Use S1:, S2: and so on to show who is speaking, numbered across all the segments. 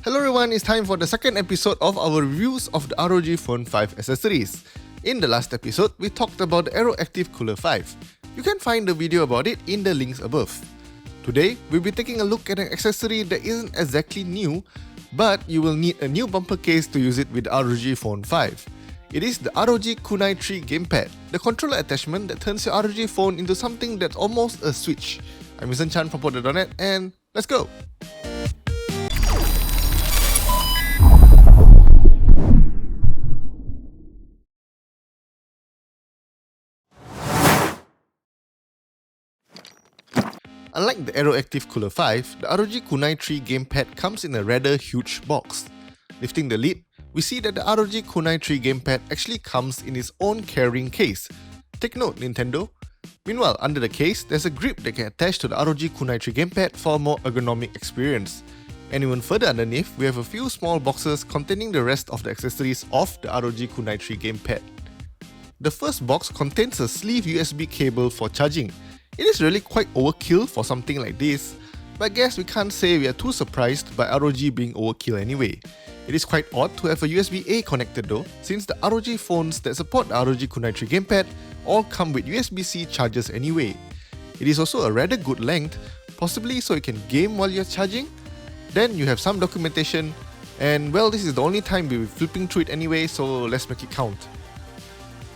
S1: Hello everyone, it's time for the second episode of our reviews of the ROG Phone 5 accessories. In the last episode, we talked about the Aero Active Cooler 5. You can find the video about it in the links above. Today, we'll be taking a look at an accessory that isn't exactly new, but you will need a new bumper case to use it with the ROG Phone 5. It is the ROG Kunai 3 Gamepad, the controller attachment that turns your ROG phone into something that's almost a switch. I'm Mr. Chan from Porter.net and let's go! Unlike the Aero Active Cooler 5, the ROG Kunai 3 Gamepad comes in a rather huge box. Lifting the lid, we see that the ROG Kunai 3 Gamepad actually comes in its own carrying case. Take note, Nintendo. Meanwhile, under the case, there's a grip that can attach to the ROG Kunai 3 Gamepad for a more ergonomic experience. And even further underneath, we have a few small boxes containing the rest of the accessories of the ROG Kunai 3 Gamepad. The first box contains a sleeve USB cable for charging. It is really quite overkill for something like this, but I guess we can't say we are too surprised by ROG being overkill anyway. It is quite odd to have a USB-A connected though, since the ROG phones that support the ROG Kunai 3 Gamepad all come with USB-C chargers anyway. It is also a rather good length, possibly so you can game while you're charging. Then you have some documentation, and well, this is the only time we'll be flipping through it anyway, so let's make it count.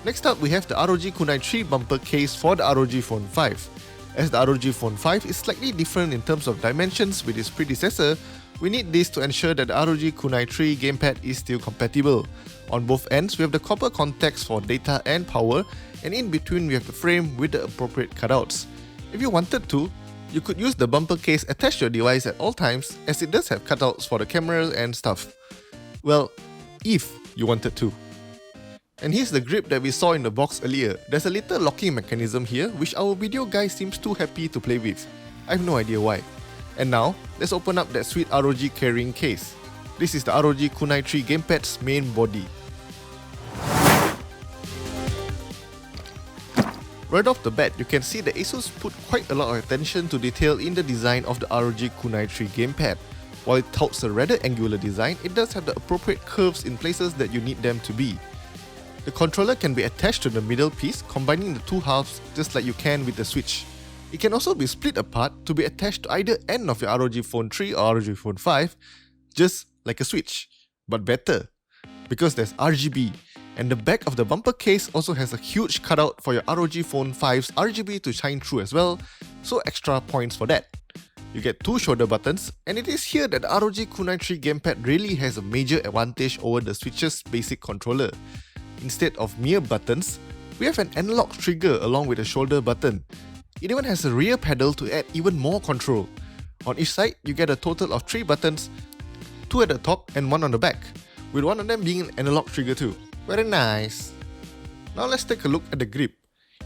S1: Next up, we have the ROG Kunai 3 bumper case for the ROG Phone 5. As the ROG Phone 5 is slightly different in terms of dimensions with its predecessor, we need this to ensure that the ROG Kunai 3 Gamepad is still compatible. On both ends, we have the copper contacts for data and power, and in between we have the frame with the appropriate cutouts. If you wanted to, you could use the bumper case attached to your device at all times, as it does have cutouts for the camera and stuff. Well, if you wanted to. And here's the grip that we saw in the box earlier. There's a little locking mechanism here which our video guy seems too happy to play with. I have no idea why. And now, let's open up that sweet ROG carrying case. This is the ROG Kunai 3 Gamepad's main body. Right off the bat, you can see that ASUS put quite a lot of attention to detail in the design of the ROG Kunai 3 Gamepad. While it touts a rather angular design, it does have the appropriate curves in places that you need them to be. The controller can be attached to the middle piece, combining the two halves just like you can with the Switch. It can also be split apart to be attached to either end of your ROG Phone 3 or ROG Phone 5, just like a Switch, but better, because there's RGB, and the back of the bumper case also has a huge cutout for your ROG Phone 5's RGB to shine through as well, so extra points for that. You get two shoulder buttons, and it is here that the ROG Kunai 3 Gamepad really has a major advantage over the Switch's basic controller. Instead of mere buttons, we have an analog trigger along with a shoulder button. It even has a rear pedal to add even more control. On each side, you get a total of 3 buttons, 2 at the top and 1 on the back, with one of them being an analog trigger too. Very nice. Now let's take a look at the grip.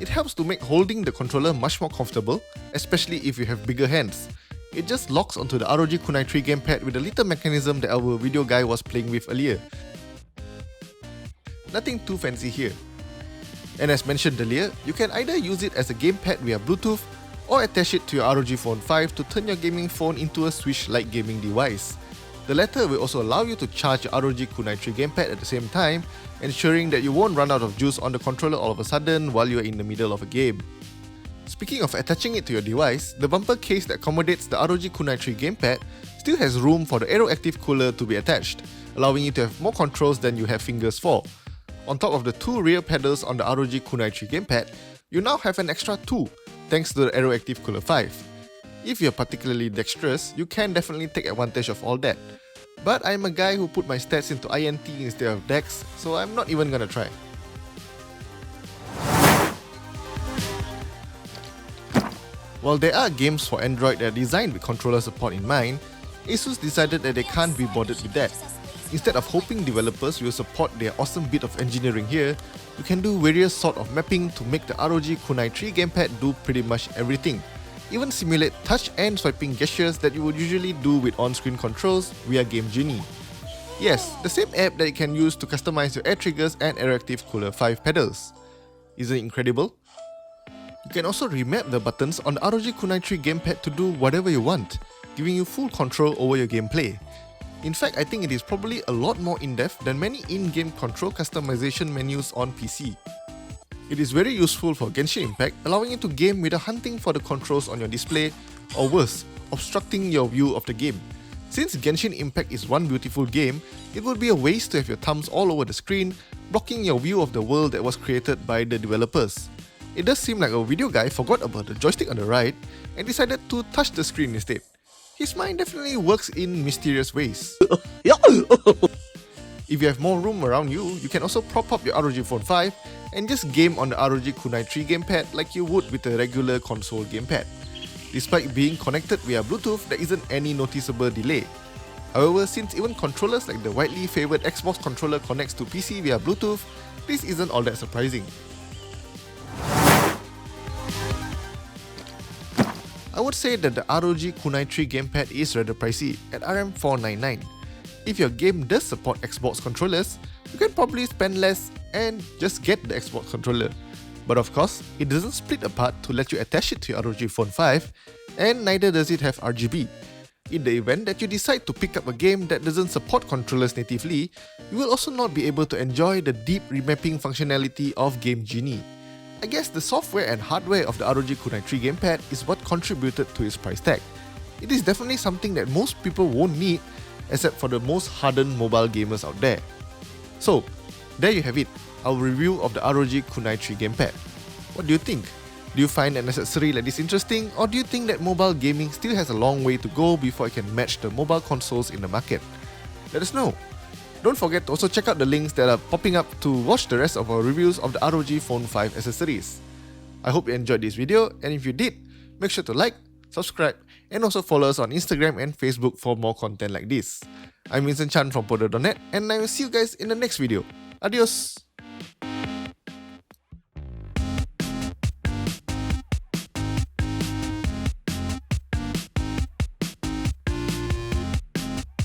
S1: It helps to make holding the controller much more comfortable, especially if you have bigger hands. It just locks onto the ROG Kunai 3 Gamepad with a little mechanism that our video guy was playing with earlier. Nothing too fancy here. And as mentioned earlier, you can either use it as a gamepad via Bluetooth or attach it to your ROG Phone 5 to turn your gaming phone into a Switch-like gaming device. The latter will also allow you to charge your ROG Kunai 3 Gamepad at the same time, ensuring that you won't run out of juice on the controller all of a sudden while you're in the middle of a game. Speaking of attaching it to your device, the bumper case that accommodates the ROG Kunai 3 Gamepad still has room for the Aero Active Cooler to be attached, allowing you to have more controls than you have fingers for. On top of the 2 rear pedals on the ROG Kunai 3 Gamepad, you now have an extra 2 thanks to the Aero Active Cooler 5. If you're particularly dexterous, you can definitely take advantage of all that. But I'm a guy who put my stats into INT instead of Dex, so I'm not even gonna try. While there are games for Android that are designed with controller support in mind, ASUS decided that they can't be bothered with that. Instead of hoping developers will support their awesome bit of engineering here, you can do various sort of mapping to make the ROG Kunai 3 Gamepad do pretty much everything. Even simulate touch and swiping gestures that you would usually do with on-screen controls via Game Genie. Yes, the same app that you can use to customize your air triggers and Aero Active Cooler 5 pedals. Isn't it incredible? You can also remap the buttons on the ROG Kunai 3 Gamepad to do whatever you want, giving you full control over your gameplay. In fact, I think it is probably a lot more in-depth than many in-game control customization menus on PC. It is very useful for Genshin Impact, allowing you to game without hunting for the controls on your display, or worse, obstructing your view of the game. Since Genshin Impact is one beautiful game, it would be a waste to have your thumbs all over the screen, blocking your view of the world that was created by the developers. It does seem like a video guy forgot about the joystick on the right and decided to touch the screen instead. His mind definitely works in mysterious ways. If you have more room around you, you can also prop up your ROG Phone 5 and just game on the ROG Kunai 3 gamepad like you would with a regular console gamepad. Despite being connected via Bluetooth, there isn't any noticeable delay. However, since even controllers like the widely favoured Xbox controller connects to PC via Bluetooth, this isn't all that surprising. I would say that the ROG Kunai 3 gamepad is rather pricey at RM499. If your game does support Xbox controllers, you can probably spend less and just get the Xbox controller. But of course, it doesn't split apart to let you attach it to your ROG Phone 5, and neither does it have RGB. In the event that you decide to pick up a game that doesn't support controllers natively, you will also not be able to enjoy the deep remapping functionality of Game Genie. I guess the software and hardware of the ROG Kunai 3 gamepad is what contributed to its price tag. It is definitely something that most people won't need, except for the most hardened mobile gamers out there. So, there you have it, our review of the ROG Kunai 3 gamepad. What do you think? Do you find an accessory like this interesting, or do you think that mobile gaming still has a long way to go before it can match the mobile consoles in the market? Let us know. Don't forget to also check out the links that are popping up to watch the rest of our reviews of the ROG Phone 5 accessories. I hope you enjoyed this video, and if you did, make sure to like, subscribe, and also follow us on Instagram and Facebook for more content like this. I'm Vincent Chan from Poder.net, and I will see you guys in the next video. Adios!